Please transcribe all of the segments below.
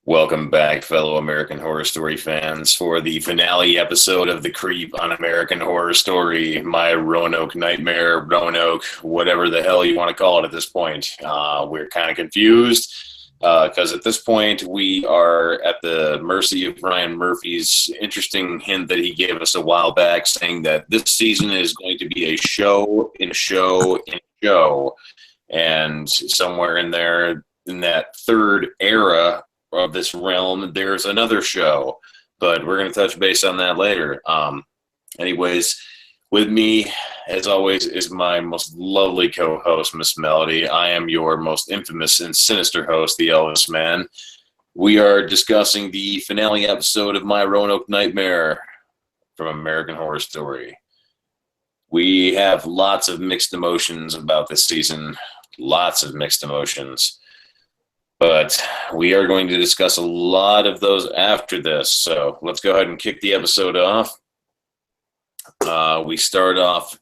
Welcome back, fellow American Horror Story fans, for the finale episode of The Creep on American Horror Story, my Roanoke nightmare, Roanoke, whatever the hell you want to call it at this point. We're kind of confused because at this point we are at the mercy of Ryan Murphy's interesting hint that he gave us a while back, saying that this season is going to be a show in a show in a show. And somewhere in there, in that third era of this realm, there's another show, but we're going to touch base on that later. Anyways, with me, as always, is my most lovely co-host, Miss Melody. I am your most infamous and sinister host, the Elvis Man. We are discussing the finale episode of My Roanoke Nightmare from American Horror Story. We have lots of mixed emotions about this season, lots of mixed emotions. But we are going to discuss a lot of those after this. So let's go ahead and kick the episode off. We start off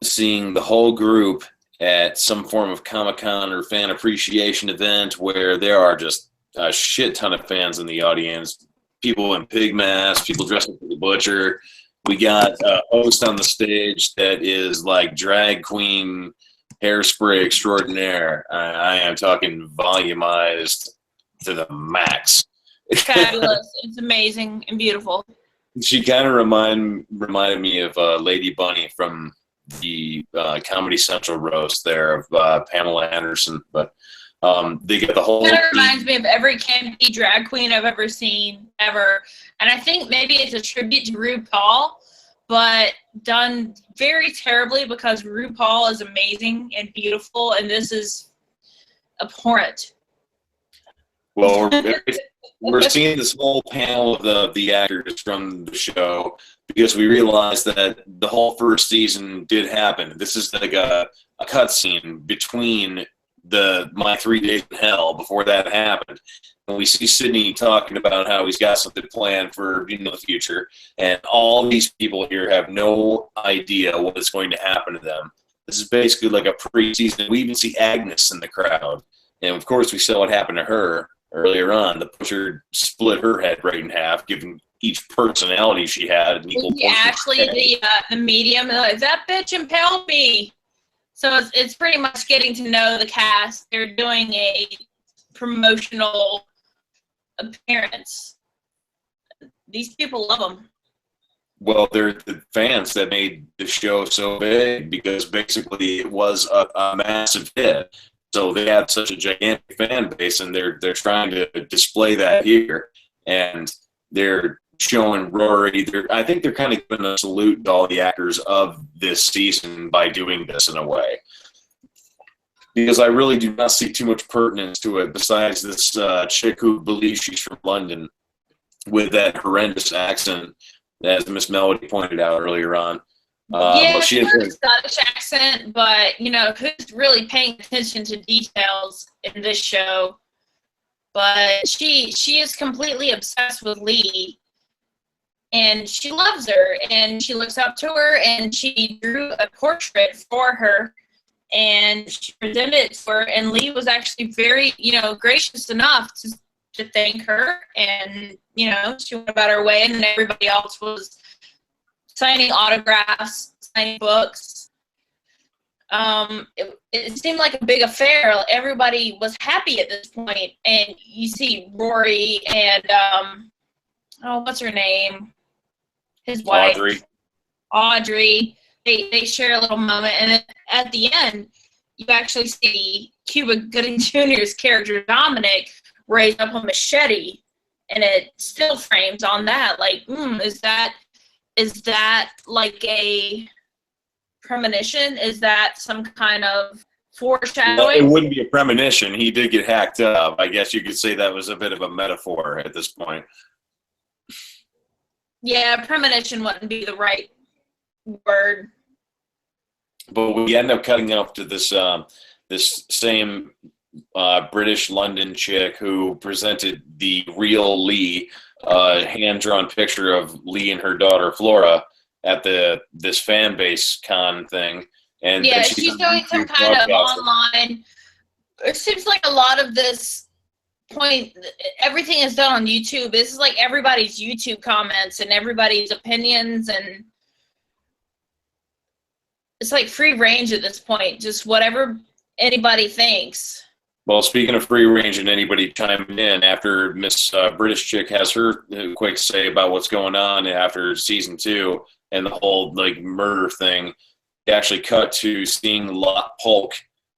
seeing the whole group at some form of Comic-Con or fan appreciation event where there are just a shit ton of fans in the audience. People in pig masks, people dressed up as the Butcher. We got a host on the stage that is like drag queen hairspray extraordinaire. I am talking volumized to the max. Fabulous. It's amazing and beautiful. She kind of reminded me of Lady Bunny from the Comedy Central roast there of Pamela Anderson. But they get the whole... Kind of reminds me of every campy drag queen I've ever seen, ever. And I think maybe it's a tribute to RuPaul, but done very terribly because RuPaul is amazing and beautiful, and this is abhorrent. Well, we're seeing this whole panel of the actors from the show because we realized that the whole first season did happen. This is like a cutscene between My 3 Days in Hell before that happened. And we see Sidney talking about how he's got something planned for the future, and all these people here have no idea what is going to happen to them. This is basically like a pre-season. We even see Agnes in the crowd, and of course we saw what happened to her earlier on. The Butcher split her head right in half, giving each personality she had an equal portion. Actually, the medium, like, that bitch impaled me. So it's pretty much getting to know the cast. They're doing a promotional appearance. These people love them. Well, they're the fans that made the show so big because basically it was a massive hit. So they have such a gigantic fan base, and they're trying to display that here. And they're showing Rory. I think they're kind of giving a salute to all the actors of this season by doing this in a way. Because I really do not see too much pertinence to it besides this chick who believes she's from London with that horrendous accent, as Miss Melody pointed out earlier on. She has a Scottish accent, but, who's really paying attention to details in this show? But she is completely obsessed with Lee, and she loves her, and she looks up to her, and she drew a portrait for her, and she presented it to her, and Lee was actually very, gracious enough to thank her, and, she went about her way, and then everybody else was signing autographs, signing books. It seemed like a big affair. Everybody was happy at this point, and you see Rory and, what's her name? His wife. Audrey. They share a little moment, and then at the end, you actually see Cuba Gooding Jr.'s character, Dominic, raise up a machete, and it still frames on that. Like, is that like a premonition? Is that some kind of foreshadowing? Well, it wouldn't be a premonition. He did get hacked up. I guess you could say that was a bit of a metaphor at this point. Yeah, premonition wouldn't be the right word. But we end up cutting up to this same British London chick who presented the real Lee, hand-drawn picture of Lee and her daughter Flora at this fan base con thing. And she's doing some kind of online. It seems like a lot of this point, everything is done on YouTube. This is like everybody's YouTube comments and everybody's opinions, and it's like free range at this point. Just whatever anybody thinks. Well, speaking of free range and anybody chiming in, after Miss British Chick has her quick say about what's going on after season 2 and the whole like murder thing, they actually cut to seeing Lot Polk,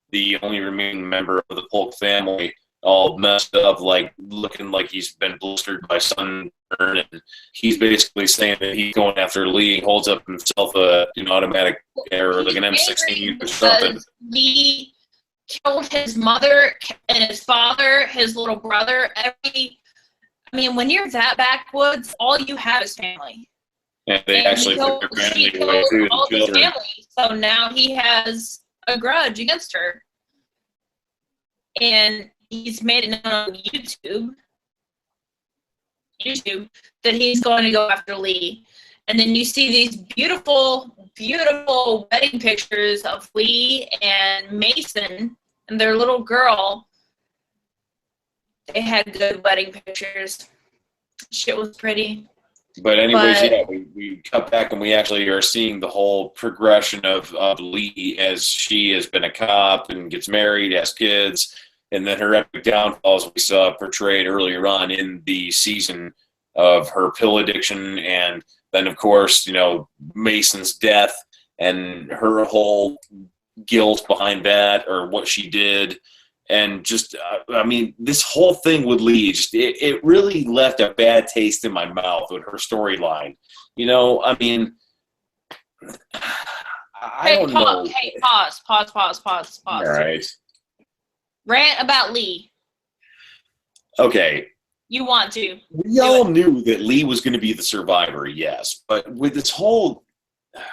the only remaining member of the Polk family, all messed up, like looking like he's been blistered by sunburn, and he's basically saying that he's going after Lee. He holds up himself an automatic or like an M16 or something. Lee killed his mother and his father, his little brother. When you're that backwoods, all you have is family. And they actually took their family away too, all the children. his family, so now he has a grudge against her. And he's made it known on YouTube that he's going to go after Lee. And then you see these beautiful, beautiful wedding pictures of Lee and Mason and their little girl. They had good wedding pictures. Shit was pretty. But anyways, yeah, we cut back and we actually are seeing the whole progression of Lee as she has been a cop and gets married, has kids, and then her epic downfalls we saw portrayed earlier on in the season of her pill addiction, and then, of course, Mason's death and her whole guilt behind that, or what she did. And just, this whole thing with Lee, it really left a bad taste in my mouth with her storyline. I don't know. Hey, pause. All right. Rant about Lee. Okay. You want to. We all knew that Lee was going to be the survivor, yes. But with this whole...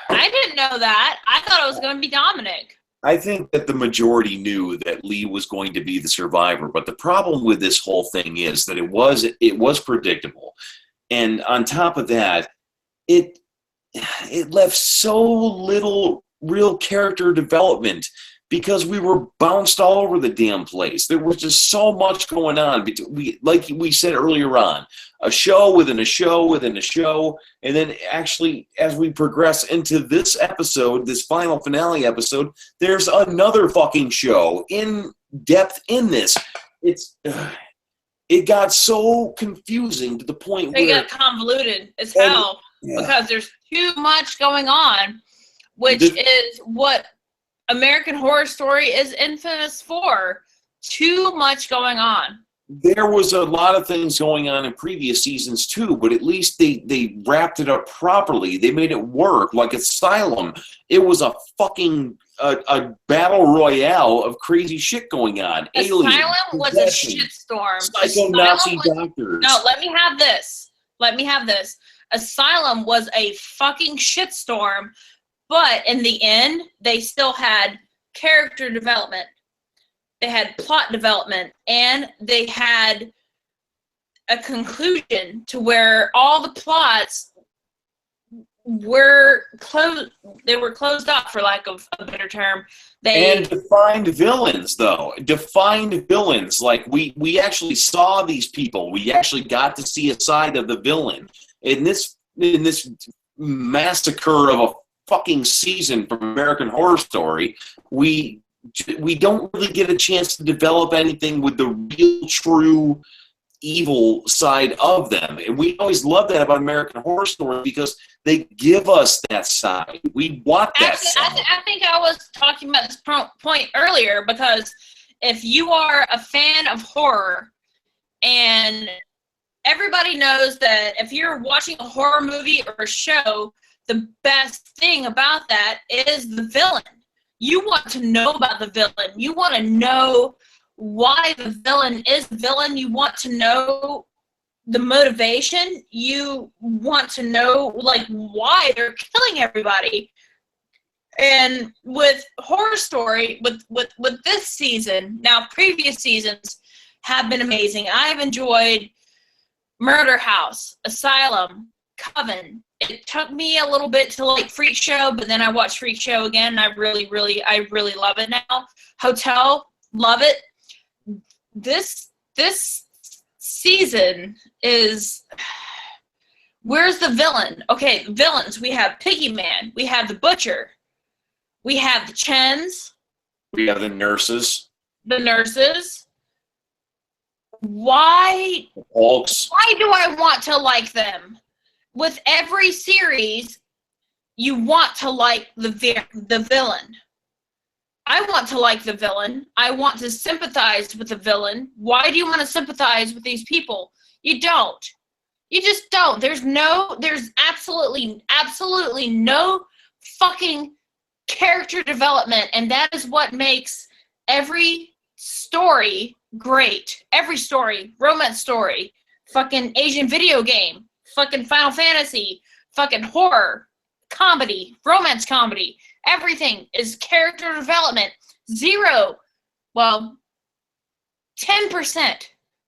I didn't know that. I thought it was going to be Dominic. I think that the majority knew that Lee was going to be the survivor, but the problem with this whole thing is that it was predictable, and on top of that, it left so little real character development because we were bounced all over the damn place. There was just so much going on. Like we said earlier on, a show within a show within a show, and then actually as we progress into this episode, this final finale episode, there's another fucking show in depth in this. It got so confusing to the point where it got convoluted as hell because there's too much going on, which is what American Horror Story is infamous for. Too much going on. There was a lot of things going on in previous seasons too, but at least they wrapped it up properly. They made it work. Like Asylum, it was a fucking a battle royale of crazy shit going on. Asylum was a shitstorm. Psycho Nazi doctors. No, let me have this. Asylum was a fucking shitstorm, but in the end, they still had character development. They had plot development, and they had a conclusion to where all the plots were closed. They were closed off, for lack of a better term. And defined villains, though. Defined villains. Like, we actually saw these people. We actually got to see a side of the villain. In this massacre of a fucking season from American Horror Story, we don't really get a chance to develop anything with the real, true evil side of them. And we always love that about American Horror Story because they give us that side. We want that side. I think I was talking about this point earlier, because if you are a fan of horror, and everybody knows that if you're watching a horror movie or a show, the best thing about that is the villain. You want to know about the villain. You want to know why the villain is the villain. You want to know the motivation. You want to know, why they're killing everybody. And with Horror Story, with this season, now previous seasons have been amazing. I've enjoyed Murder House, Asylum, Coven. It took me a little bit to like Freak Show, but then I watched Freak Show again, and I really love it now. Hotel, love it. This season is, where's the villain? Okay, villains. We have Piggy Man. We have the Butcher. We have the Chens. We have the nurses. The nurses. Why The Hulks. Why do I want to like them? With every series, you want to like the villain. I want to like the villain. I want to sympathize with the villain. Why do you want to sympathize with these people? You don't. You just don't. There's absolutely no fucking character development, and that is what makes every story great. Every story, romance story, fucking Asian video game, fucking Final Fantasy, fucking horror, comedy, romance comedy. Everything is character development. 10%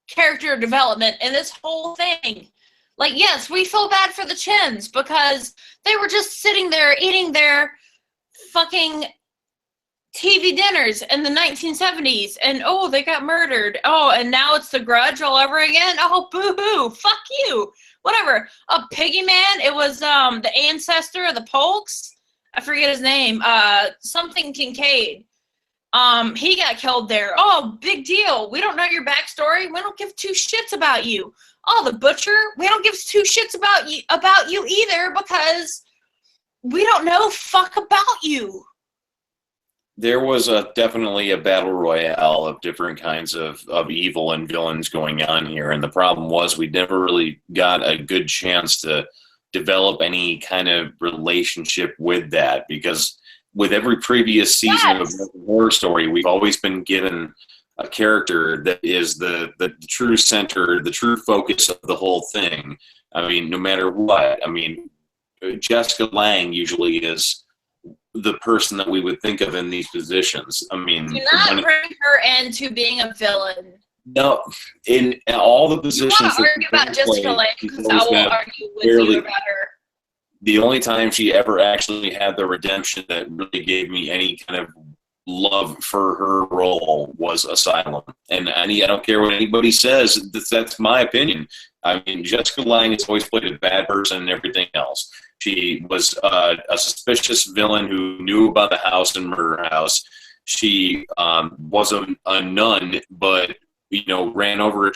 character development in this whole thing. Like, yes, we feel bad for the Chins because they were just sitting there eating their fucking TV dinners in the 1970s, and oh, they got murdered. Oh, and now it's The Grudge all over again. Oh, boo-hoo, fuck you. Whatever. Piggy Man, it was the ancestor of the Polks. I forget his name. Something Kincaid. He got killed there. Oh, big deal. We don't know your backstory. We don't give two shits about you. Oh, the Butcher, we don't give two shits about you either because we don't know fuck about you. There was definitely a battle royale of different kinds of evil and villains going on here, and the problem was we never really got a good chance to develop any kind of relationship with that, because with every previous season of American Horror Story, we've always been given a character that is the true center, the true focus of the whole thing. I mean, no matter what. I mean, Jessica Lange usually is the person that we would think of in these positions. I mean, do not bring her into being a villain. No, in all the positions. You want to argue about Jessica Lange because I will argue with you about her. The only time she ever actually had the redemption that really gave me any kind of love for her role was Asylum. And I don't care what anybody says, that's my opinion. I mean, Jessica Lange has always played a bad person and everything else. She was a suspicious villain who knew about the house and murder house. She was a nun, but ran over a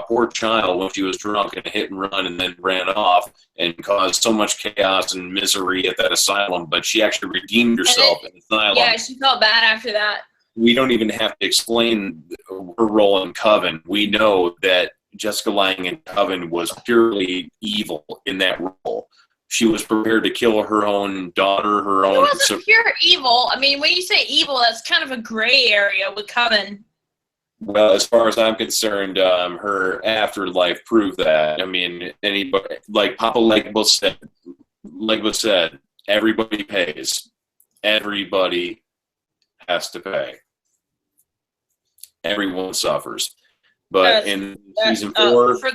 poor child when she was drunk and hit and run, and then ran off and caused so much chaos and misery at that asylum. But she actually redeemed herself in the asylum. Yeah, she felt bad after that. We don't even have to explain her role in Coven. We know that Jessica Lange in Coven was purely evil in that role. She was prepared to kill her own daughter, her own. It wasn't pure evil. I mean, when you say evil, that's kind of a gray area with Coven. Well, as far as I'm concerned, her afterlife proved that. I mean, anybody, like Papa Legbo said, everybody pays. Everybody has to pay. Everyone suffers. But in season 4, for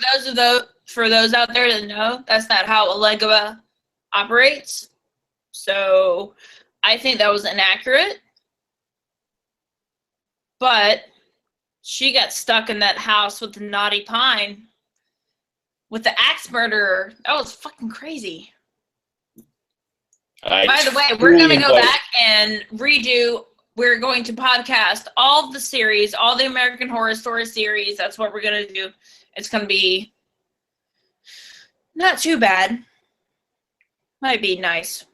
those out there that know, that's not how Allegra operates. So I think that was inaccurate. But she got stuck in that house with the naughty pine with the axe murderer. That was fucking crazy. By the way, we're going to go back and redo. We're going to podcast all the series, all the American Horror Story series. That's what we're going to do. It's going to be not too bad. Might be nice.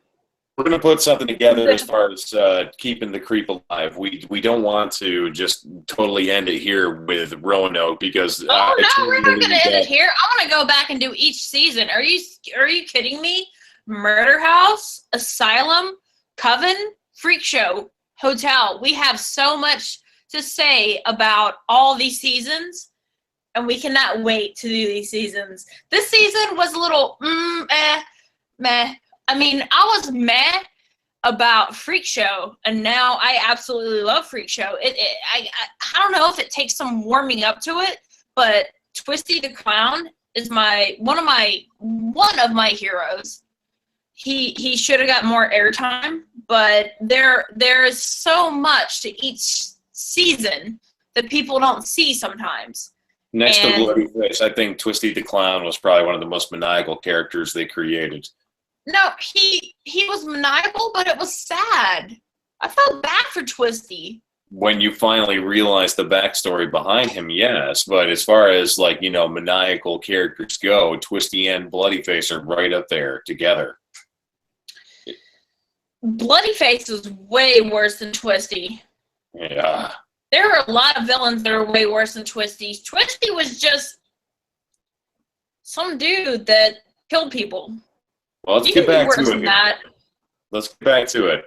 We're going to put something together as far as keeping the creep alive. We don't want to just totally end it here with Roanoke because. We're not going to end it here. I want to go back and do each season. Are you kidding me? Murder House, Asylum, Coven, Freak Show, Hotel. We have so much to say about all these seasons, and we cannot wait to do these seasons. This season was a little meh. I mean, I was meh about Freak Show, and now I absolutely love Freak Show. I don't know if it takes some warming up to it, but Twisty the Clown is one of my heroes. He should have got more airtime, but there is so much to each season that people don't see sometimes. Next to And Bloody Face, I think Twisty the Clown was probably one of the most maniacal characters they created. no, he was maniacal, but it was sad. I felt bad for Twisty. When you finally realize the backstory behind him, yes. But as far as, like, you know, maniacal characters go, Twisty and Bloody Face are right up there together. Bloody Face is way worse than Twisty. Yeah. There are a lot of villains that are way worse than Twisty. Twisty was just some dude that killed people. Well, let's get back to it. That. Let's get back to it.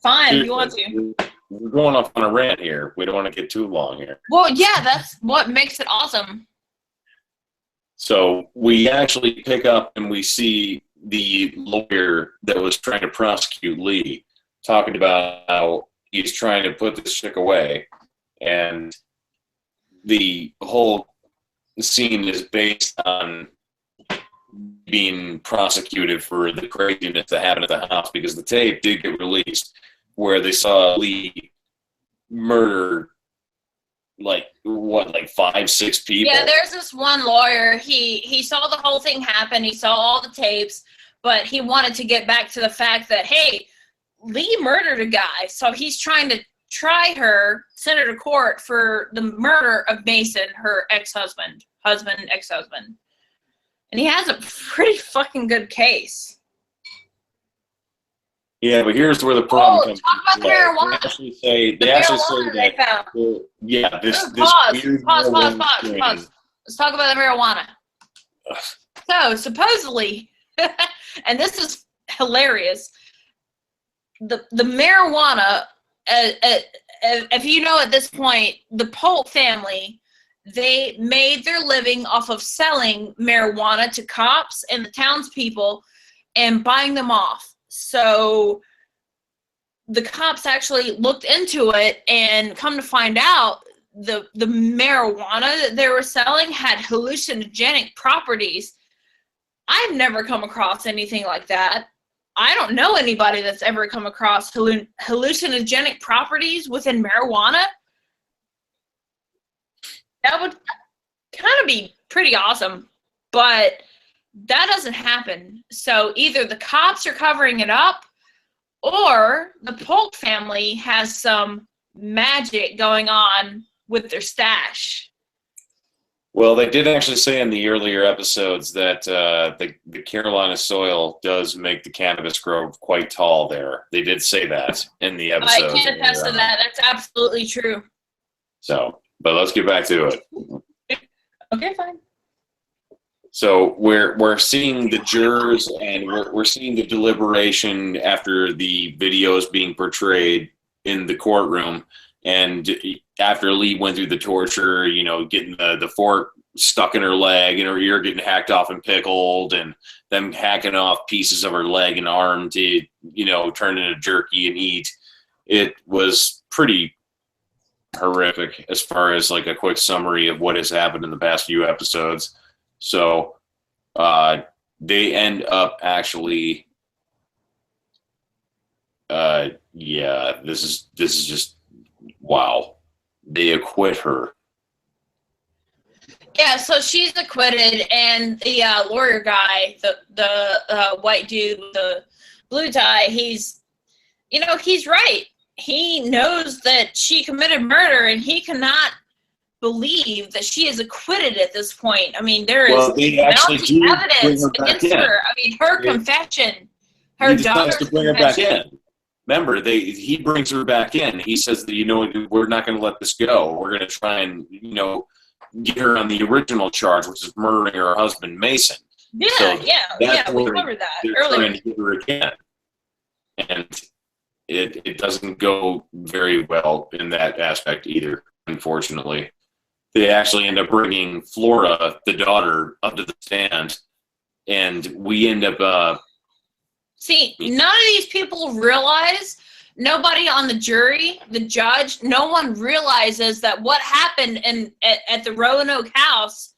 Fine, if you want to. We're going off on a rant here. We don't want to get too long here. Well, yeah, that's what makes it awesome. So we actually pick up and we see the lawyer that was trying to prosecute Lee talking about how he's trying to put this chick away. And the whole scene is based on being prosecuted for the craziness that happened at the house, because the tape did get released where they saw Lee murder like 5-6 people. Yeah, there's this one lawyer. He saw the whole thing happen. He saw all the tapes, but he wanted to get back to the fact that, hey, Lee murdered a guy, so he's trying to send her to court for the murder of Mason, her ex-husband, ex-husband. And he has a pretty fucking good case. Yeah, but here's where the problem comes. Talk about the marijuana. They actually say that. Yeah, this pause. Let's talk about the marijuana. So supposedly, and this is hilarious. The marijuana, if you know at this point, the Polk family, they made their living off of selling marijuana to cops and the townspeople and buying them off. So the cops actually looked into it, and come to find out the marijuana that they were selling had hallucinogenic properties. I've never come across anything like that. I don't know anybody that's ever come across hallucinogenic properties within marijuana. That would kind of be pretty awesome, but that doesn't happen. So either the cops are covering it up, or the Polk family has some magic going on with their stash. Well, they did actually say in the earlier episodes that the Carolina soil does make the cannabis grow quite tall there. They did say that in the episode. I can attest to that. That's absolutely true. So, but let's get back to it. Okay, fine. So we're seeing the jurors, and we're seeing the deliberation after the video is being portrayed in the courtroom. And after Lee went through the torture, you know, getting the fork stuck in her leg and her ear getting hacked off and pickled, and them hacking off pieces of her leg and arm to, you know, turn into jerky and eat, it was pretty horrific as far as like a quick summary of what has happened in the past few episodes. So they end up actually, yeah, this is just, wow. They acquit her. Yeah, so she's acquitted, and the lawyer guy, the white dude with the blue tie, he's right. He knows that she committed murder, and he cannot believe that she is acquitted at this point. I mean, there is mounting evidence against her. I mean, her confession, her daughter's to bring her back in. Remember, he brings her back in. He says that, you know, we're not going to let this go. We're going to try and, you know, get her on the original charge, which is murdering her husband, Mason. Yeah, so we covered that they're earlier. Trying to get her again. And it doesn't go very well in that aspect either, unfortunately. They actually end up bringing Flora, the daughter, up to the stand, and we end up... See, none of these people realize, nobody on the jury, the judge, no one realizes that what happened at the Roanoke house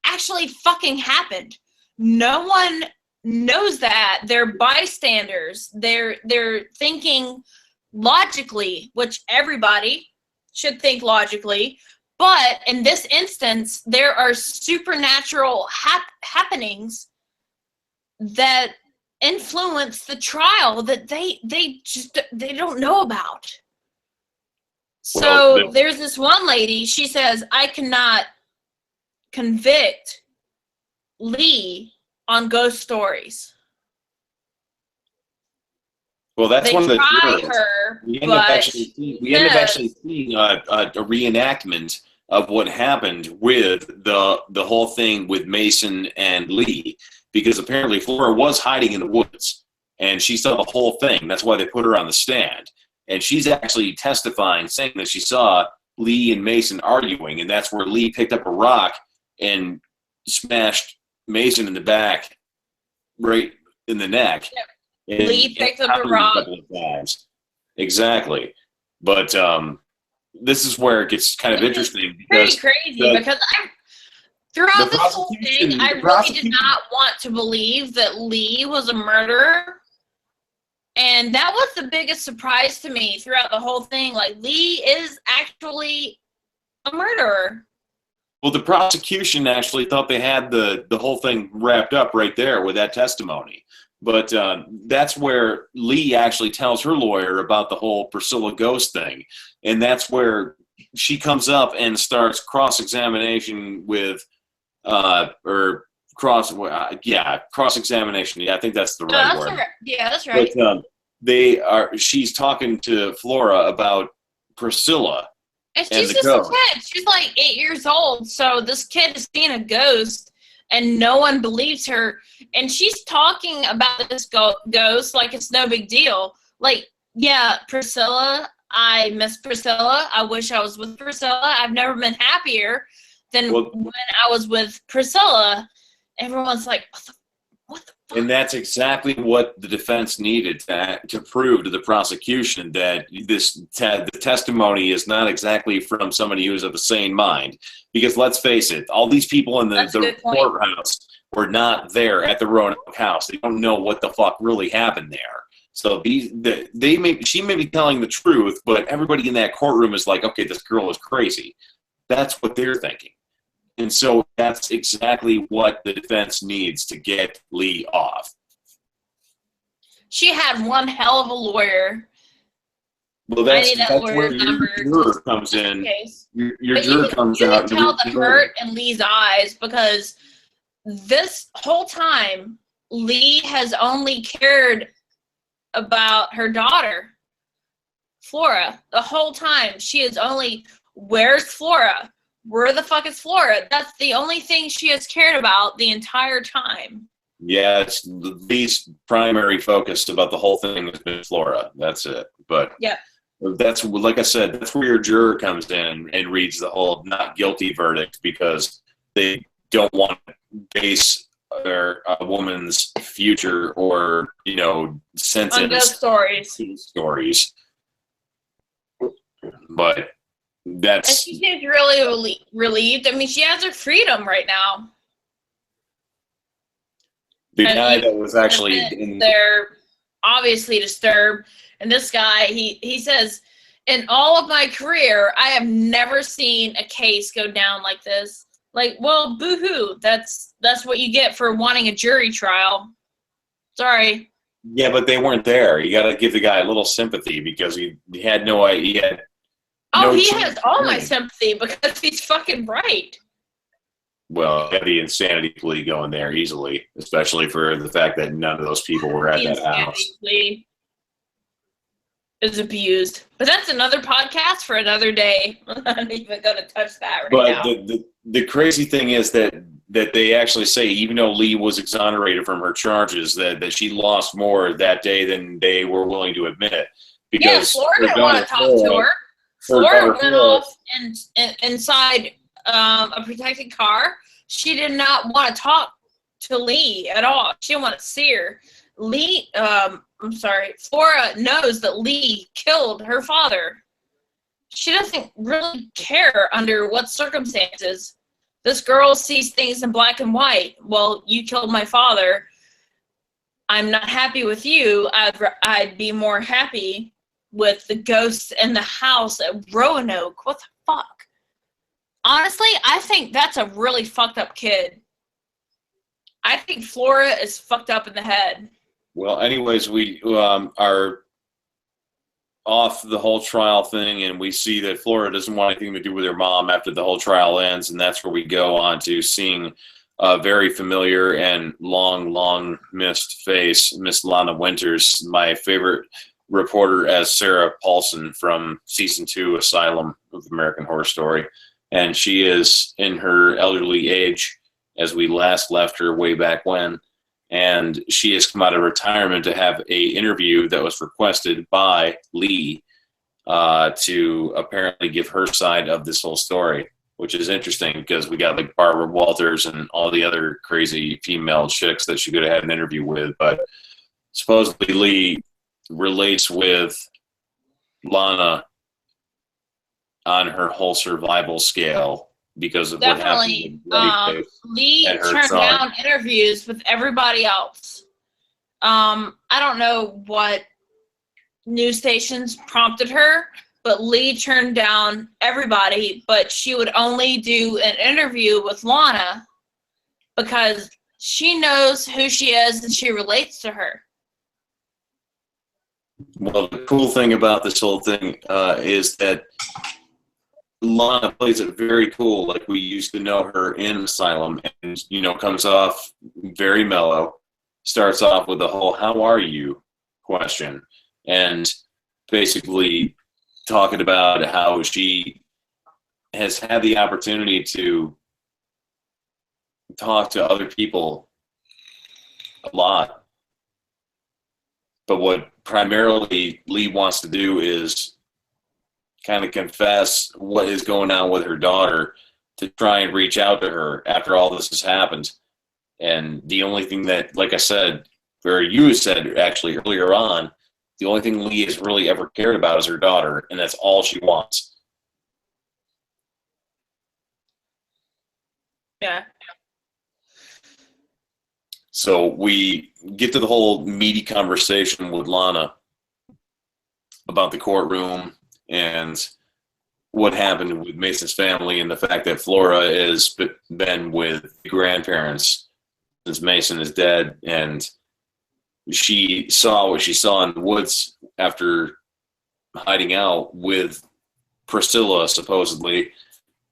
actually fucking happened. No one knows that. They're bystanders. They're thinking logically, which everybody should think logically, But in this instance, there are supernatural happenings that influence the trial that they don't know about. So there's this one lady, she says, I cannot convict Lee on ghost stories. Well, that's one of the we end up actually seeing a reenactment of what happened with the whole thing with Mason and Lee, because apparently Flora was hiding in the woods and she saw the whole thing. That's why they put her on the stand. And she's actually testifying, saying that she saw Lee and Mason arguing, and that's where Lee picked up a rock and smashed Mason in the back, right in the neck. Yep. Lee picked up a rock. Exactly. But this is where it gets kind of interesting. Pretty crazy, because throughout this whole thing, I really did not want to believe that Lee was a murderer. And that was the biggest surprise to me throughout the whole thing. Like, Lee is actually a murderer. Well, the prosecution actually thought they had the whole thing wrapped up right there with that testimony. But that's where Lee actually tells her lawyer about the whole Priscilla ghost thing. And that's where she comes up and starts cross-examination with, cross-examination. Yeah, I think that's the right word. Yeah, that's right. But she's talking to Flora about Priscilla. And she's just a kid. She's like 8 years old. So this kid is seeing a ghost and no one believes her. And she's talking about this ghost like it's no big deal. Like, yeah, Priscilla, I miss Priscilla. I wish I was with Priscilla. I've never been happier than when I was with Priscilla. Everyone's like, what the fuck? And that's exactly what the defense needed to prove to the prosecution, that the testimony is not exactly from somebody who's of a sane mind. Because let's face it, all these people in the courthouse were not there at the Roanoke house. They don't know what the fuck really happened there. So she may be telling the truth, but everybody in that courtroom is like, okay, this girl is crazy. That's what they're thinking. And so that's exactly what the defense needs to get Lee off. She had one hell of a lawyer. Well, that's where your juror comes in. Your juror comes out. You can tell the hurt in Lee's eyes, because this whole time, Lee has only cared about her daughter, Flora. The whole time, she is only, where's Flora? Where the fuck is Flora? That's the only thing she has cared about the entire time. Yeah, it's Lee's primary focus about the whole thing has been Flora. That's it. But yeah, that's, like I said, that's where your juror comes in and reads the whole not guilty verdict, because they don't want to base a woman's future or, sentence on ghost stories. But that's... And she seems really relieved. I mean, she has her freedom right now. The guy that was actually... They're obviously disturbed. And this guy, he says, in all of my career, I have never seen a case go down like this. Like, well, boo-hoo. That's what you get for wanting a jury trial. Sorry. Yeah, but they weren't there. You got to give the guy a little sympathy, because he had no idea. He has all my sympathy, because he's fucking right. Well, had the insanity plea going there easily, especially for the fact that none of those people were at that house. Plea is abused, but that's another podcast for another day. I'm not even going to touch that now. But the crazy thing is that they actually say, even though Lee was exonerated from her charges, that she lost more that day than they were willing to admit. Because Flora didn't want to talk to her. Flora went off inside a protected car. She did not want to talk to Lee at all. She didn't want to see her. Flora knows that Lee killed her father. She doesn't really care under what circumstances. This girl sees things in black and white. Well, you killed my father. I'm not happy with you. I'd be more happy with the ghosts in the house at Roanoke. What the fuck? Honestly, I think that's a really fucked up kid. I think Flora is fucked up in the head. Well, anyways, we are off the whole trial thing, and we see that Flora doesn't want anything to do with her mom after the whole trial ends, and that's where we go on to seeing a very familiar and long missed face, Miss Lana Winters, my favorite reporter as Sarah Paulson from season 2 Asylum of American Horror Story. And she is in her elderly age as we last left her way back when. And she has come out of retirement to have a interview that was requested by Lee to apparently give her side of this whole story, which is interesting because we got like Barbara Walters and all the other crazy female chicks that she could have had an interview with. But supposedly Lee relates with Lana on her whole survival scale because of Definitely. what happened. Lee turned down interviews with everybody else. I don't know what news stations prompted her, but Lee turned down everybody, but she would only do an interview with Lana because she knows who she is and she relates to her. Well, the cool thing about this whole thing is that Lana plays it very cool, like we used to know her in Asylum, and comes off very mellow. Starts off with the whole "How are you?" question, and basically talking about how she has had the opportunity to talk to other people a lot, but what primarily Lee wants to do is kind of confess what is going on with her daughter to try and reach out to her after all this has happened. And the only thing that, like I said, or you said actually earlier on, the only thing Lee has really ever cared about is her daughter, and that's all she wants. Yeah. So we get to the whole meaty conversation with Lana about the courtroom and what happened with Mason's family and the fact that Flora has been with the grandparents since Mason is dead, and she saw what she saw in the woods after hiding out with Priscilla, supposedly,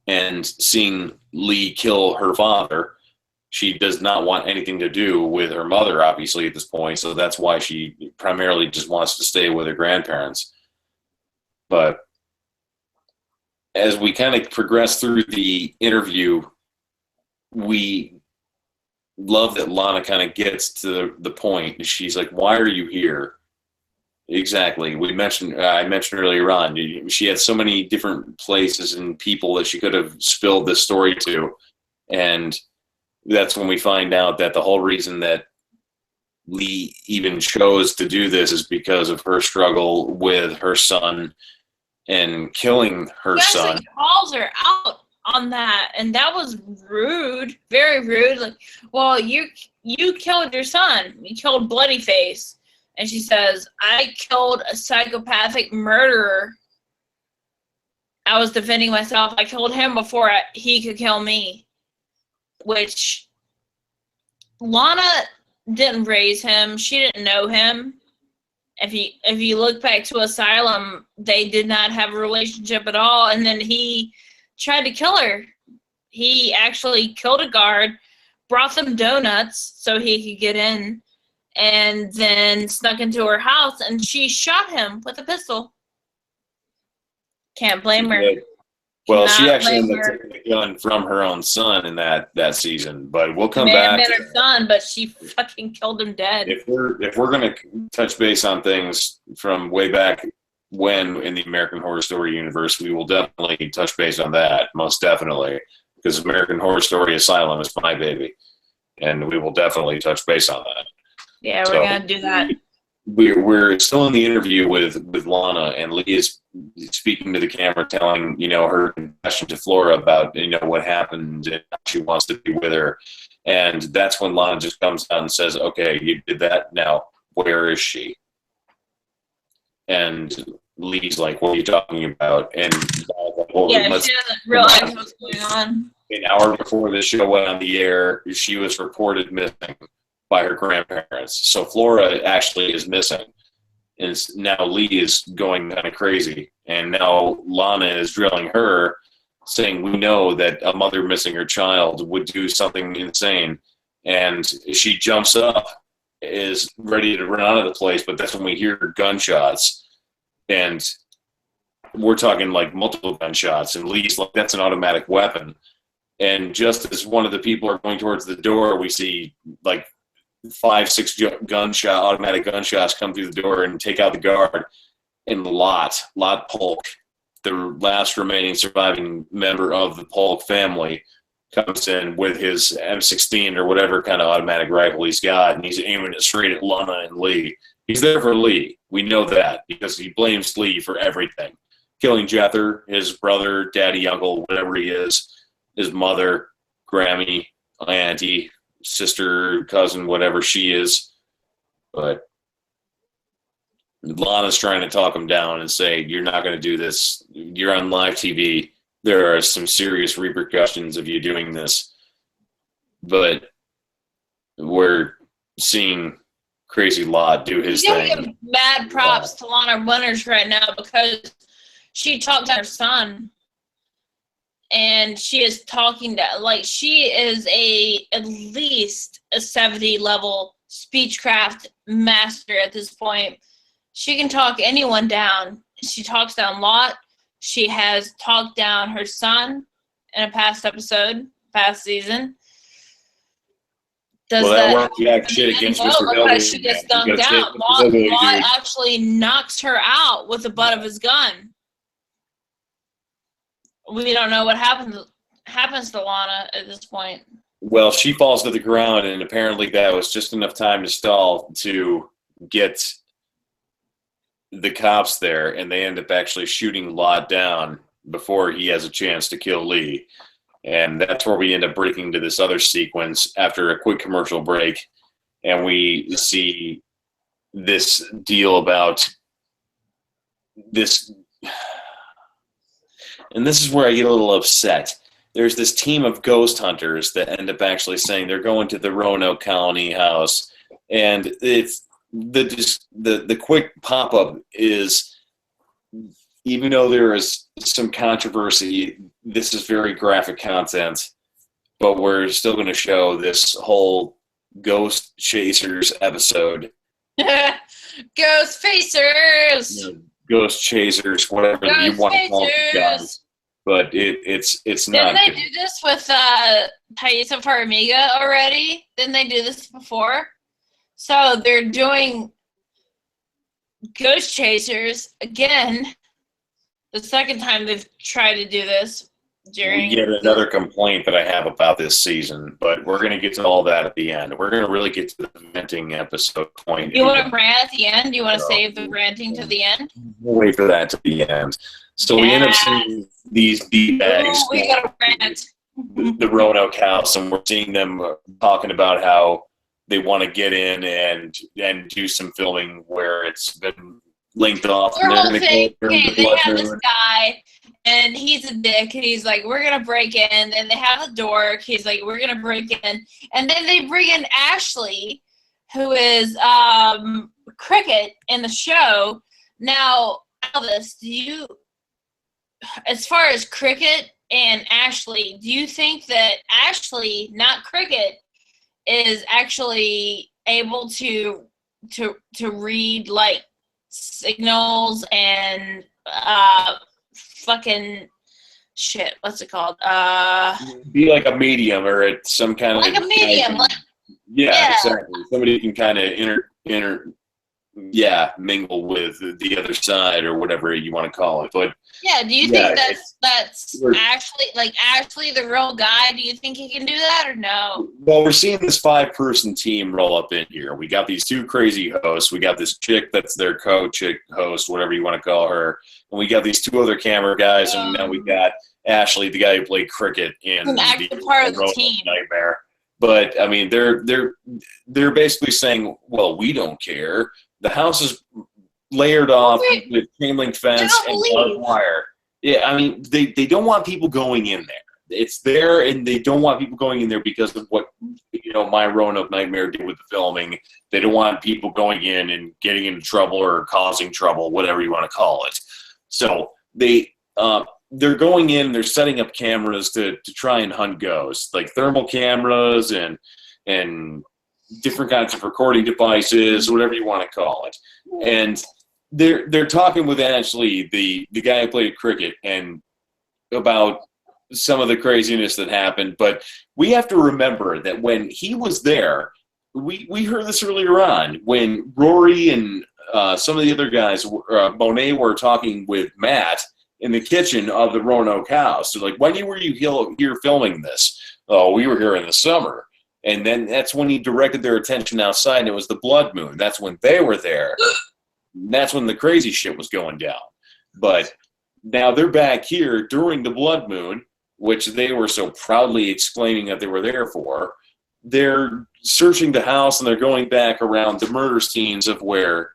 and seeing Lee kill her father. She does not want anything to do with her mother, obviously, at this point, so that's why she primarily just wants to stay with her grandparents. But as we kind of progress through the interview, we love that Lana kind of gets to the point. She's like, "Why are you here?" Exactly. I mentioned earlier on, she had so many different places and people that she could have spilled this story to. And that's when we find out that the whole reason that Lee even chose to do this is because of her struggle with her son and killing her son. He calls her out on that, and that was rude, very rude. Like, well, you killed your son. You killed Bloody Face. And she says, I killed a psychopathic murderer. I was defending myself. I killed him before he could kill me. Which Lana didn't raise him. She didn't know him. If you look back to Asylum, they did not have a relationship at all. And then he tried to kill her. He actually killed a guard, brought them donuts so he could get in, and then snuck into her house, and she shot him with a pistol. Can't blame her. Well, she actually ended up taking the gun from her own son in that season, but we'll come back. It may have been her son, but she fucking killed him dead. If we're gonna touch base on things from way back when in the American Horror Story universe, we will definitely touch base on that, most definitely, because American Horror Story Asylum is my baby, and we will definitely touch base on that. Yeah, we're gonna do that. We're still in the interview with Lana, and Lee is speaking to the camera, telling her confession to Flora about what happened and how she wants to be with her, and that's when Lana just comes out and says, "Okay, you did that. Now where is she?" And Lee's like, what are you talking about? And like, well, Yeah, she doesn't realize what's going on. An hour before the show went on the air, she was reported missing by her grandparents. So Flora actually is missing. And now Lee is going kind of crazy. And now Lana is drilling her, saying, we know that a mother missing her child would do something insane. And she jumps up, is ready to run out of the place, but that's when we hear gunshots. And we're talking like multiple gunshots. And Lee's like, that's an automatic weapon. And just as one of the people are going towards the door, we see like 5-6 automatic gunshots come through the door and take out the guard. And Lot Polk, the last remaining surviving member of the Polk family, comes in with his M16 or whatever kind of automatic rifle he's got, and he's aiming it straight at Lana and Lee. He's there for Lee. We know that because he blames Lee for everything. Killing Jether, his brother, daddy, uncle, whatever he is, his mother, Grammy, auntie, sister, cousin, whatever she is. But Lana's trying to talk him down and say, you're not going to do this. You're on live TV. There are some serious repercussions of you doing this. But we're seeing Crazy Lot do his thing. Give mad props to Lana Winters right now because she talked to her son. And she is talking to, like, she is at least a 70 level speechcraft master at this point. She can talk anyone down. She talks down Lot. She has talked down her son in a past episode, past season. That worked jack shit against Mr. Because she gets dunked out. Lot actually knocks her out with the butt of his gun. We don't know what happens to Lana at this point. Well, she falls to the ground, and apparently that was just enough time to stall to get the cops there, and they end up actually shooting Lot down before he has a chance to kill Lee. And that's where we end up breaking to this other sequence after a quick commercial break, and we see this deal about this. And this is where I get a little upset. There's this team of ghost hunters that end up actually saying they're going to the Roanoke colony house. And it's the quick pop-up is, even though there is some controversy, this is very graphic content, but we're still going to show this whole Ghost Chasers episode. Ghost Facers! Ghost Chasers, whatever you want to call it, guys. But it's not. Didn't they do this with Thaisa Farmiga already? Didn't they do this before? So they're doing Ghost Chasers again. The second time they've tried to do this during. We get another complaint that I have about this season, but we're going to get to all that at the end. We're going to really get to the venting episode point. You want to rant at the end? You want to save the ranting to the end? We'll wait for that to the end. So we end up seeing these D-bags. We got to rant. The Roanoke house, and we're seeing them talking about how they want to get in and do some filming where it's been linked off. Their whole thing, they have this guy, and he's a dick, and he's like, we're going to break in. And they have a dork. He's like, we're going to break in. And then they bring in Ashley, who is Cricket in the show. Now, Elvis, as far as Cricket and Ashley, do you think that Ashley, not Cricket, is actually able to read like signals and fucking shit? What's it called? Be like a medium or some kind like of a medium. Yeah, exactly. Somebody can kind of mingle with the other side or whatever you want to call it. But yeah, do you think that's Ashley, the real guy? Do you think he can do that or no? Well, we're seeing this 5-person team roll up in here. We got these 2 crazy hosts. We got this chick that's their co-chick host, whatever you want to call her. And we got these 2 other camera guys, and now we got Ashley, the guy who played Cricket in the part of the team. Nightmare. But I mean, they're basically saying, well, we don't care. The house is layered off with chain link fence and barbed wire. Yeah, I mean, they don't want people going in there. It's there, and they don't want people going in there because of what, my Roanoke Nightmare did with the filming. They don't want people going in and getting into trouble or causing trouble, whatever you want to call it. So they're going in, they're setting up cameras to try and hunt ghosts, like thermal cameras and different kinds of recording devices, whatever you want to call it. And they're talking with Ashley, the guy who played cricket, and about some of the craziness that happened. But we have to remember that when he was there, we heard this earlier on, when Rory and some of the other guys, Monet, were talking with Matt in the kitchen of the Roanoke house. So like, when were you here filming this? Oh, we were here in the summer. And then that's when he directed their attention outside, and it was the blood moon. That's when they were there. That's when the crazy shit was going down. But now they're back here during the blood moon, which they were so proudly exclaiming that they were there for. They're searching the house, and they're going back around the murder scenes of where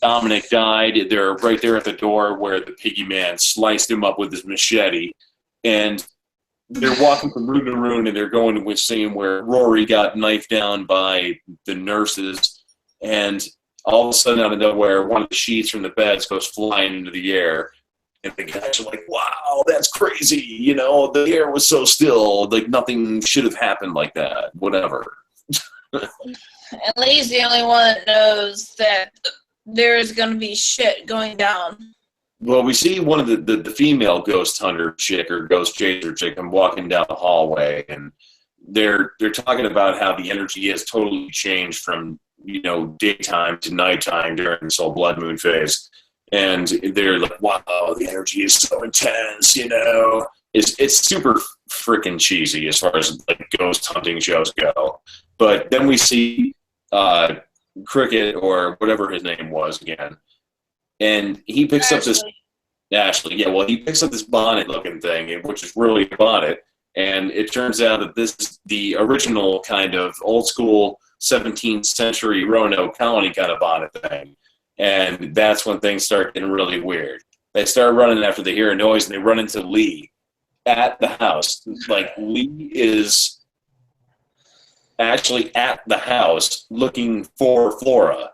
Dominic died. They're right there at the door where the piggy man sliced him up with his machete. And they're walking from room to room, and they're going to a scene where Rory got knifed down by the nurses. And all of a sudden, out of nowhere, one of the sheets from the beds goes flying into the air. And the guys are like, wow, that's crazy. The air was so still. Like, nothing should have happened like that. Whatever. And Lee's the only one that knows that there's going to be shit going down. Well, we see one of the female ghost hunter chick or ghost chaser chick come walking down the hallway, and they're talking about how the energy has totally changed from, daytime to nighttime during this whole blood moon phase. And they're like, wow, the energy is so intense, It's super freaking cheesy as far as like ghost hunting shows go. But then we see Cricket, or whatever his name was again, and he picks up this Ashley. Yeah, well, he picks up this bonnet-looking thing, which is really a bonnet, and it turns out that this is the original kind of old-school 17th century Roanoke colony kind of bonnet thing. And that's when things start getting really weird. They start running after they hear a noise, and they run into Lee at the house. Like, Lee is actually at the house looking for Flora.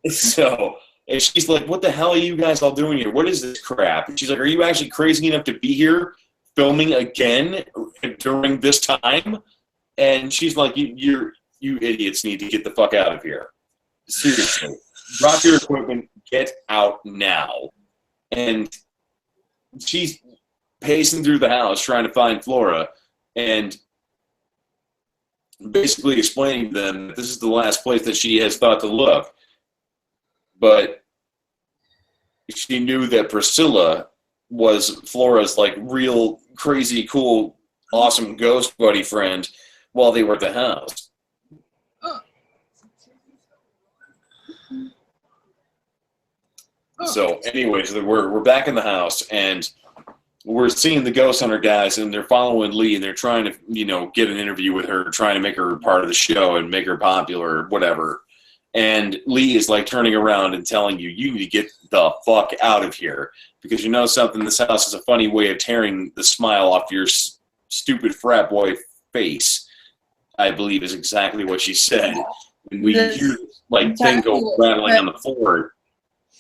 So, and she's like, what the hell are you guys all doing here? What is this crap? And she's like, are you actually crazy enough to be here filming again during this time? And she's like, you idiots need to get the fuck out of here. Seriously. Drop your equipment, get out now. And she's pacing through the house trying to find Flora, and basically explaining to them that this is the last place that she has thought to look. But she knew that Priscilla was Flora's like real crazy, cool, awesome ghost buddy friend while they were at the house. So anyways, we're back in the house, and we're seeing the ghost hunter guys, and they're following Lee, and they're trying to, get an interview with her, trying to make her part of the show and make her popular or whatever. And Lee is like turning around and telling you need to get the fuck out of here, because you know something, this house is a funny way of tearing the smile off your stupid frat boy face, I believe is exactly what she said. When we hear this like thing go rattling on the floor,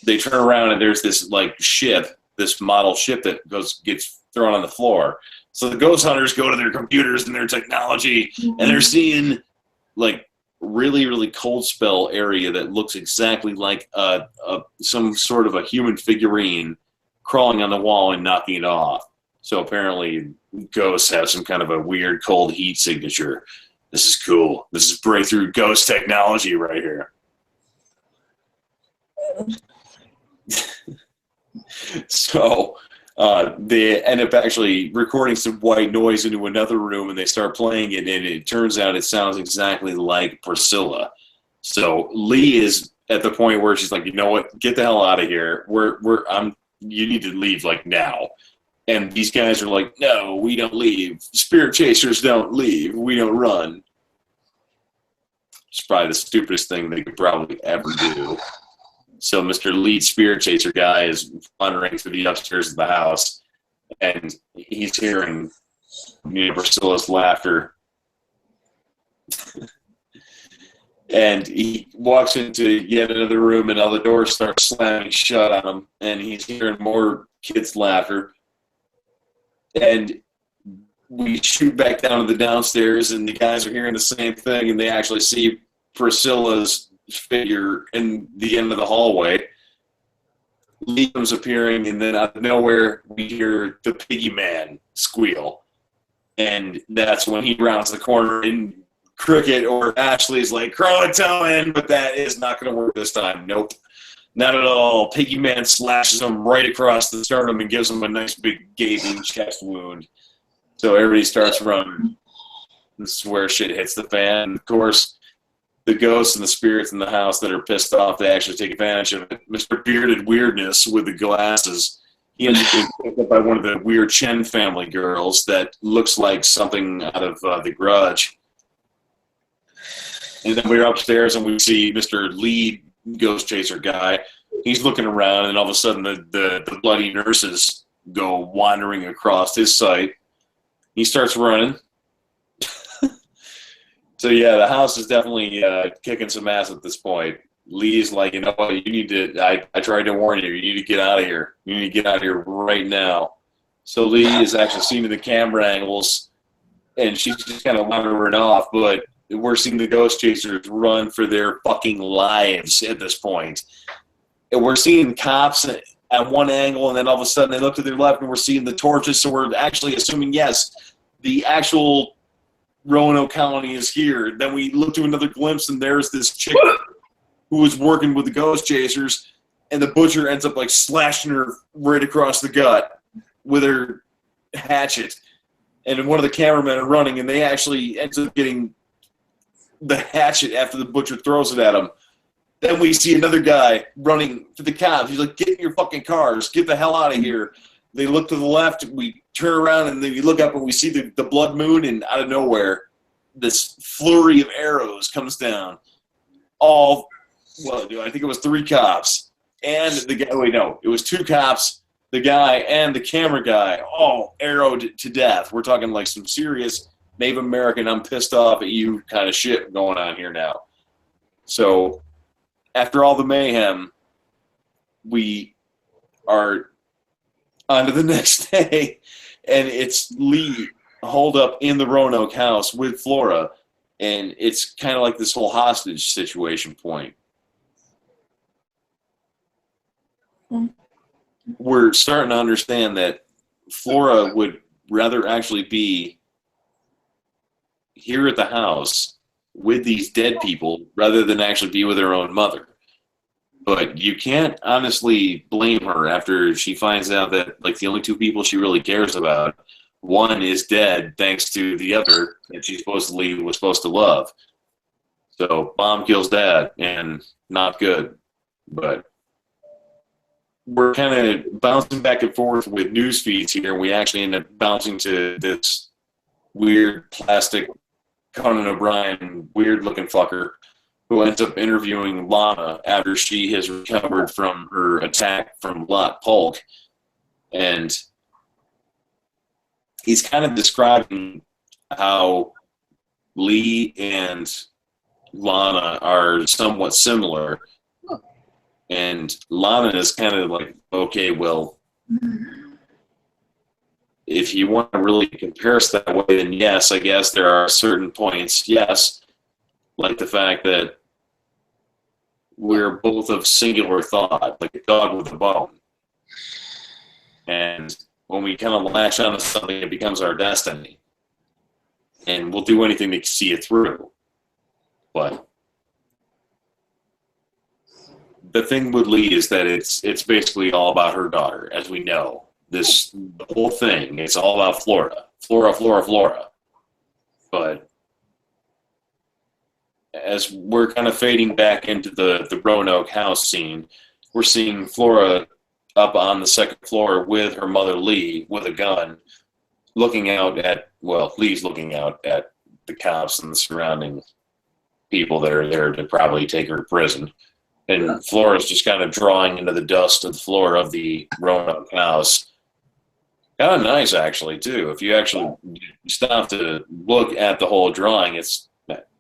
they turn around and there's this like ship, this model ship that gets thrown on the floor. So the ghost hunters go to their computers and their technology, and they're seeing like really, really cold spell area that looks exactly like some sort of a human figurine crawling on the wall and knocking it off. So apparently ghosts have some kind of a weird cold heat signature. This is cool. This is breakthrough ghost technology right here. So they end up actually recording some white noise into another room, and they start playing it, and it turns out it sounds exactly like Priscilla. So Lee is at the point where she's like, you know what, get the hell out of here. You need to leave like now. And these guys are like, no, we don't leave. Spirit chasers don't leave. We don't run. It's probably the stupidest thing they could probably ever do. So Mr. Lead Spirit Chaser guy is wandering through the upstairs of the house, and he's hearing Priscilla's laughter. And he walks into yet another room, and all the doors start slamming shut on him, and he's hearing more kids' laughter. And we shoot back down to the downstairs, and the guys are hearing the same thing, and they actually see Priscilla's figure in the end of the hallway. Lee comes appearing, and then out of nowhere, we hear the Piggy Man squeal. And that's when he rounds the corner, and Cricket or Ashley's like, Croatoan, but that is not going to work this time. Nope. Not at all. Piggy Man slashes him right across the sternum and gives him a nice big gaping chest wound. So everybody starts running. This is where shit hits the fan. Of course, the ghosts and the spirits in the house that are pissed off, they actually take advantage of it. Mr. Bearded Weirdness with the glasses, he ends up being picked up by one of the weird Chen family girls that looks like something out of The Grudge. And then we're upstairs and we see Mr. Lead Ghost Chaser guy. He's looking around, and all of a sudden the bloody nurses go wandering across his sight. He starts running. So yeah, the house is definitely kicking some ass at this point. Lee's like, you know what, you need to, I tried to warn you, you need to get out of here. You need to get out of here right now. So Lee is actually seeing the camera angles, and she's just kind of wandering off, but we're seeing the Ghost Chasers run for their fucking lives at this point. And we're seeing cops at one angle, and then all of a sudden they look to their left, and we're seeing the torches, so we're actually assuming, yes, the actual Roanoke colony is here. Then we look to another glimpse, and there's this chick who was working with the Ghost Chasers, and the butcher ends up like slashing her right across the gut with her hatchet. And then one of the cameramen are running, and they actually ends up getting the hatchet after the butcher throws it at him. Then we see another guy running to the cops. He's like, get in your fucking cars. Get the hell out of here. They look to the left. We turn around, and then we look up, and we see the blood moon, and out of nowhere, this flurry of arrows comes down. All, well, I think it was 3 cops. And the guy, wait, no, it was 2 cops, the guy, and the camera guy, all arrowed to death. We're talking like some serious Native American, I'm pissed off at you kind of shit going on here now. So after all the mayhem, we are on to the next day, and it's Lee holed up in the Roanoke house with Flora, and it's kind of like this whole hostage situation point. We're starting to understand that Flora would rather actually be here at the house with these dead people rather than actually be with her own mother. But you can't honestly blame her after she finds out that like the only 2 people she really cares about, one is dead thanks to the other that she supposedly was supposed to love. So mom kills dad, and not good. But we're kind of bouncing back and forth with news feeds here, and we actually end up bouncing to this weird plastic Conan O'Brien, weird-looking fucker who ends up interviewing Lana after she has recovered from her attack from Lot Polk. And he's kind of describing how Lee and Lana are somewhat similar. And Lana is kind of like, okay, well, if you want to really compare us that way, then yes, I guess there are certain points, yes, like the fact that we're both of singular thought, like a dog with a bone. And when we kind of latch onto something, it becomes our destiny. And we'll do anything to see it through. But the thing with Lee is that it's basically all about her daughter, as we know. The whole thing, it's all about Flora. Flora. But as we're kind of fading back into the Roanoke house scene, we're seeing Flora up on the 2nd floor with her mother Lee with a gun, looking out at, well, Lee's looking out at the cops and the surrounding people that are there to probably take her to prison. And Flora's just kind of drawing into the dust of the floor of the Roanoke house. Kind of nice, actually, too. If you actually stop to look at the whole drawing, it's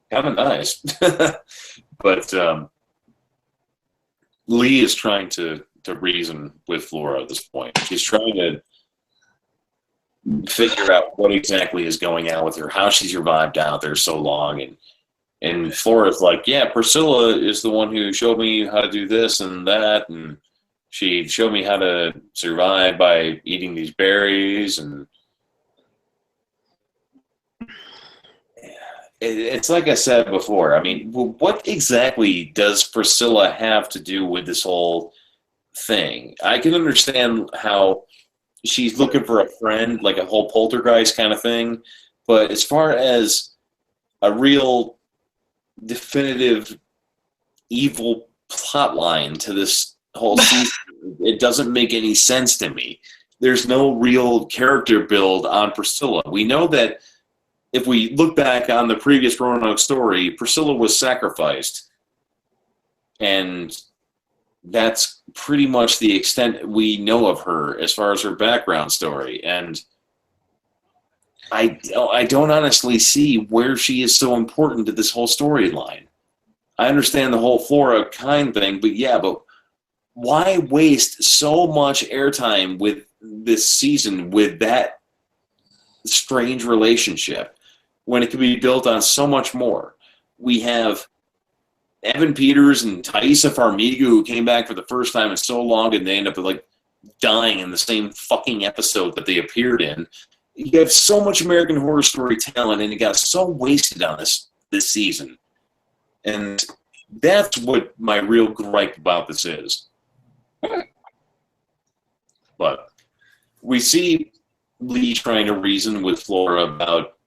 kind of nice. But Lee is trying to reason with Flora at this point. She's trying to figure out what exactly is going on with her, how she survived out there so long, and Flora's like, yeah, Priscilla is the one who showed me how to do this and that, and she showed me how to survive by eating these berries, and it's like I said before. I mean, what exactly does Priscilla have to do with this whole thing? I can understand how she's looking for a friend, like a whole poltergeist kind of thing, but as far as a real definitive evil plot line to this whole season, it doesn't make any sense to me. There's no real character build on Priscilla. We know that if we look back on the previous Roanoke story, Priscilla was sacrificed, and that's pretty much the extent we know of her as far as her background story. And I don't honestly see where she is so important to this whole storyline. I understand the whole Flora kind thing, but why waste so much airtime with this season with that strange relationship when it could be built on so much more? We have Evan Peters and Thaisa Farmiga, who came back for the first time in so long, and they end up like dying in the same fucking episode that they appeared in. You have so much American Horror Story talent, and it got so wasted on this season. And that's what my real gripe about this is. But we see Lee trying to reason with Flora about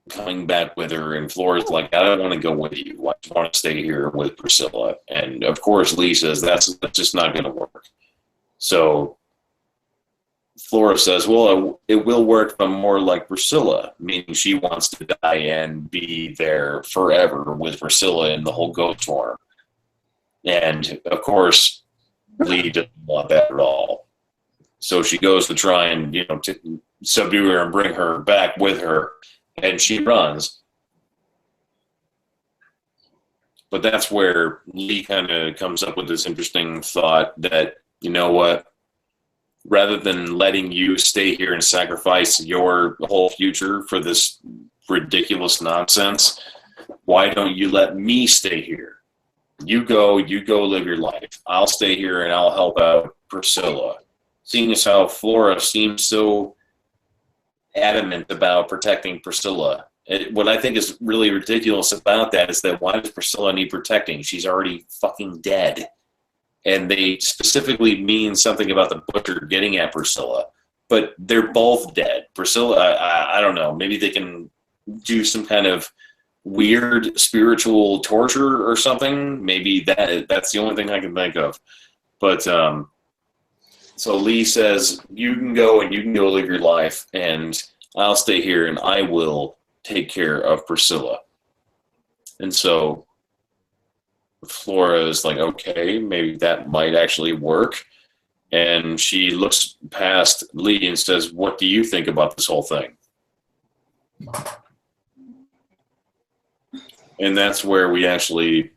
coming back with her, and Flora's like, I don't want to go with you. I just want to stay here with Priscilla. And of course, Lee says that's just not going to work. So Flora says, well, it will work if I'm more like Priscilla, meaning she wants to die and be there forever with Priscilla in the whole ghost form. And of course, Lee doesn't want that at all. So she goes to try and, to subdue her and bring her back with her, and she runs. But that's where Lee kind of comes up with this interesting thought that, you know what, rather than letting you stay here and sacrifice your whole future for this ridiculous nonsense, why don't you let me stay here? You go live your life. I'll stay here and I'll help out Priscilla. Seeing as how Flora seems so adamant about protecting Priscilla. What I think is really ridiculous about that is that why does Priscilla need protecting? She's already fucking dead. And they specifically mean something about the butcher getting at Priscilla. But they're both dead. Priscilla, I don't know. Maybe they can do some kind of weird spiritual torture or something. Maybe that's the only thing I can think of. But so Lee says, you can go live your life, and I'll stay here, and I will take care of Priscilla. And so Flora is like, okay, maybe that might actually work. And she looks past Lee and says, what do you think about this whole thing? And that's where we actually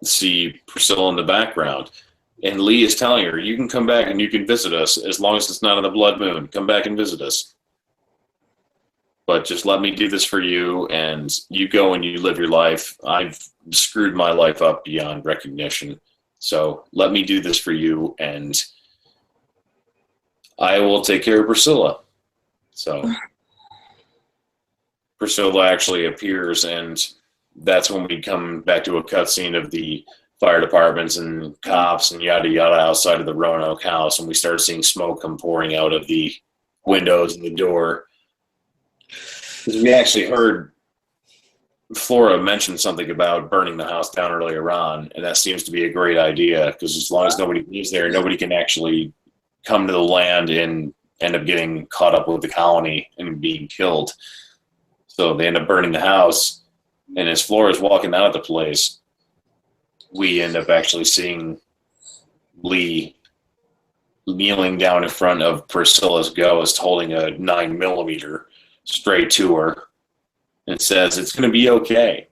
see Priscilla in the background. And Lee is telling her, you can come back and you can visit us as long as it's not on the blood moon. Come back and visit us. But just let me do this for you, and you go and you live your life. I've screwed my life up beyond recognition. So let me do this for you, and I will take care of Priscilla. So Priscilla actually appears, and that's when we come back to a cutscene of the fire departments and cops and yada yada outside of the Roanoke house, and we start seeing smoke come pouring out of the windows and the door. We actually heard Flora mention something about burning the house down earlier on, and that seems to be a great idea, because as long as nobody lives there, nobody can actually come to the land and end up getting caught up with the colony and being killed. So they end up burning the house, and as Flora's walking out of the place, we end up actually seeing Lee kneeling down in front of Priscilla's ghost holding a 9mm straight to her and says, "It's going to be okay."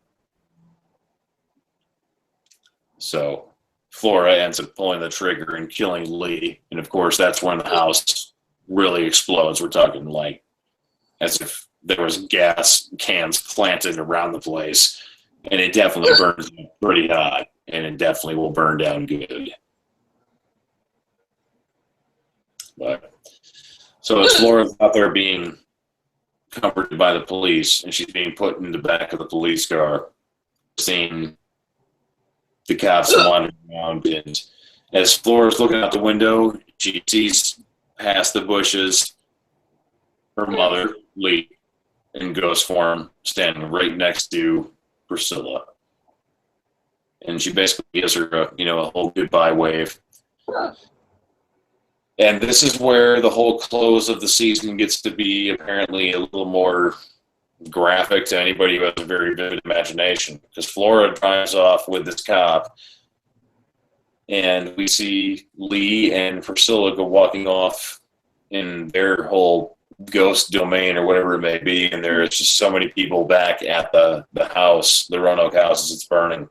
So Flora ends up pulling the trigger and killing Lee. And of course, that's when the house really explodes. We're talking like as if there was gas cans planted around the place. And it definitely burns pretty hot. And it definitely will burn down good. But so as Flora's out there being comforted by the police, and she's being put in the back of the police car, seeing the cops wandering around, and as Flora's looking out the window, she sees past the bushes her mother, Lee, in ghost form, standing right next to Priscilla. And she basically gives her a whole goodbye wave. And this is where the whole close of the season gets to be apparently a little more graphic to anybody who has a very vivid imagination. Because Flora drives off with this cop, and we see Lee and Priscilla go walking off in their whole ghost domain or whatever it may be, and there's just so many people back at the house, the Roanoke house, as it's burning.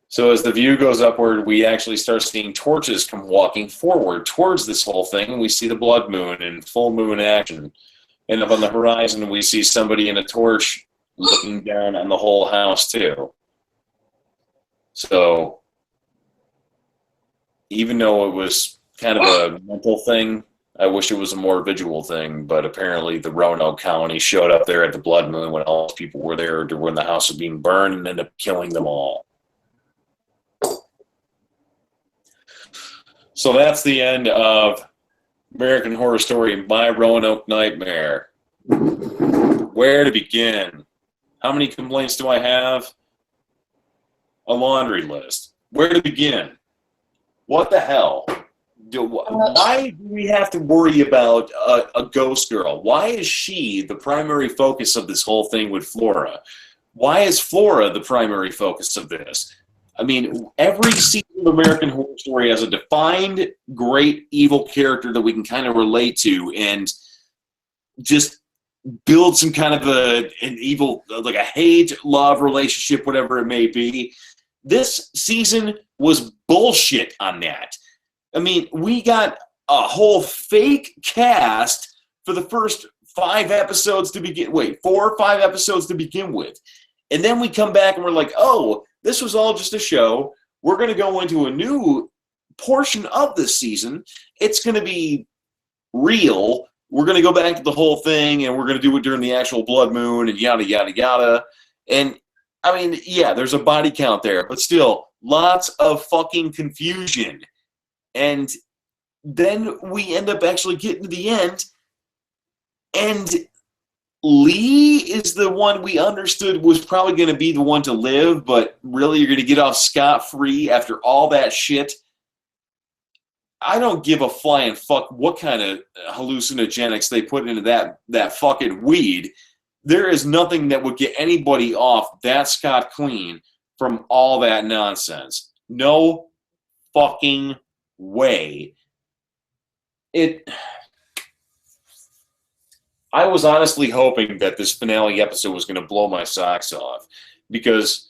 So as the view goes upward, we actually start seeing torches come walking forward towards this whole thing, and we see the blood moon in full moon action. And up on the horizon, we see somebody in a torch looking down on the whole house, too. So even though it was kind of a mental thing, I wish it was a more visual thing, but apparently the Roanoke County showed up there at the blood moon when all those people were there when the house was being burned and ended up killing them all. So that's the end of American Horror Story, My Roanoke Nightmare. Where to begin? How many complaints do I have? A laundry list. Where to begin? What the hell? Why do we have to worry about a ghost girl? Why is she the primary focus of this whole thing with Flora? Why is Flora the primary focus of this? I mean, every season of American Horror Story has a defined, great, evil character that we can kind of relate to and just build some kind of an evil, like a hate-love relationship, whatever it may be. This season was bullshit on that. I mean, we got a whole fake cast for the first 5 episodes to begin. 4 or 5 episodes to begin with. And then we come back and we're like, oh, this was all just a show. We're going to go into a new portion of this season. It's going to be real. We're going to go back to the whole thing, and we're going to do it during the actual blood moon and yada, yada, yada. And, I mean, yeah, there's a body count there, but still, lots of fucking confusion. And then we end up actually getting to the end, and Lee is the one we understood was probably going to be the one to live, but really you're going to get off scot-free after all that shit. I don't give a flying fuck what kind of hallucinogenics they put into that fucking weed. There is nothing that would get anybody off that scot-clean from all that nonsense. No fucking way. I was honestly hoping that this finale episode was going to blow my socks off, because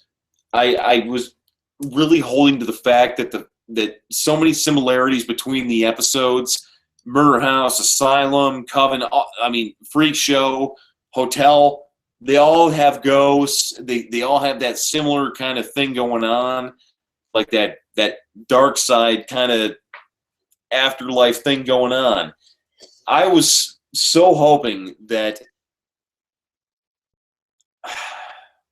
I was really holding to the fact that so many similarities between the episodes, Murder House, Asylum, Coven, I mean, Freak Show, Hotel, they all have ghosts. They all have that similar kind of thing going on, like that dark side kind of afterlife thing going on. I was so hoping that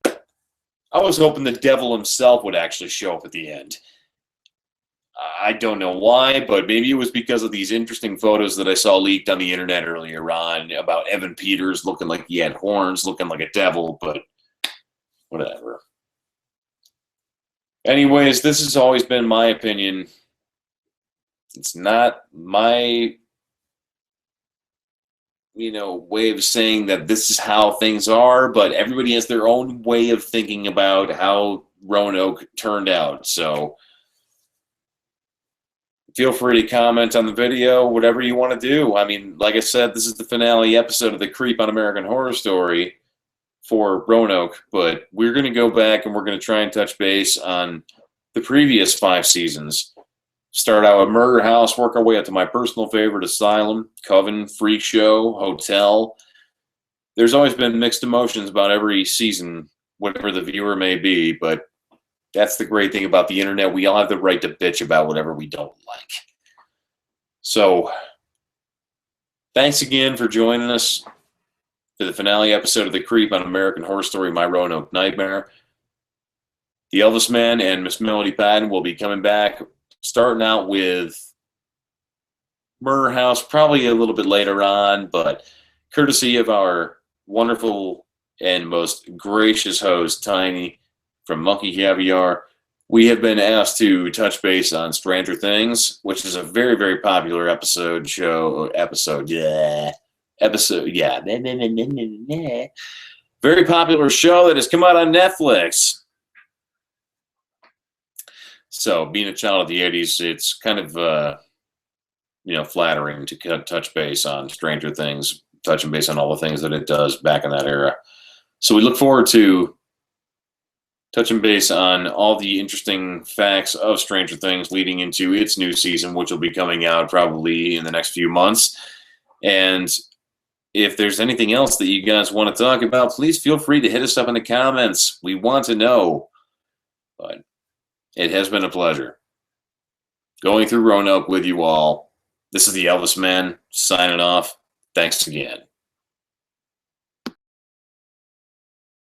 the devil himself would actually show up at the end. I don't know why, but maybe it was because of these interesting photos that I saw leaked on the internet earlier on about Evan Peters looking like he had horns, looking like a devil, but whatever. Anyways, this has always been my opinion. It's not my way of saying that this is how things are, but everybody has their own way of thinking about how Roanoke turned out. So feel free to comment on the video, whatever you want to do. I mean, like I said, this is the finale episode of The Creep on American Horror Story for Roanoke, but we're going to go back and we're going to try and touch base on the previous 5 seasons. Start out with Murder House, work our way up to my personal favorite, Asylum, Coven, Freak Show, Hotel. There's always been mixed emotions about every season, whatever the viewer may be, but that's the great thing about the internet. We all have the right to bitch about whatever we don't like. So, thanks again for joining us for the finale episode of The Creep on American Horror Story, My Roanoke Nightmare. The Elvis Man and Miss Melody Patton will be coming back, starting out with Murder House, probably a little bit later on, but courtesy of our wonderful and most gracious host, Tiny, from Monkey Caviar, we have been asked to touch base on Stranger Things, which is a very, very popular episode. Very popular show that has come out on Netflix. So, being a child of the 80s, it's kind of, flattering to touch base on Stranger Things, touching base on all the things that it does back in that era. So we look forward to touching base on all the interesting facts of Stranger Things leading into its new season, which will be coming out probably in the next few months. And if there's anything else that you guys want to talk about, please feel free to hit us up in the comments. We want to know. But it has been a pleasure going through Roanoke with you all. This is the Elvis Man signing off. Thanks again.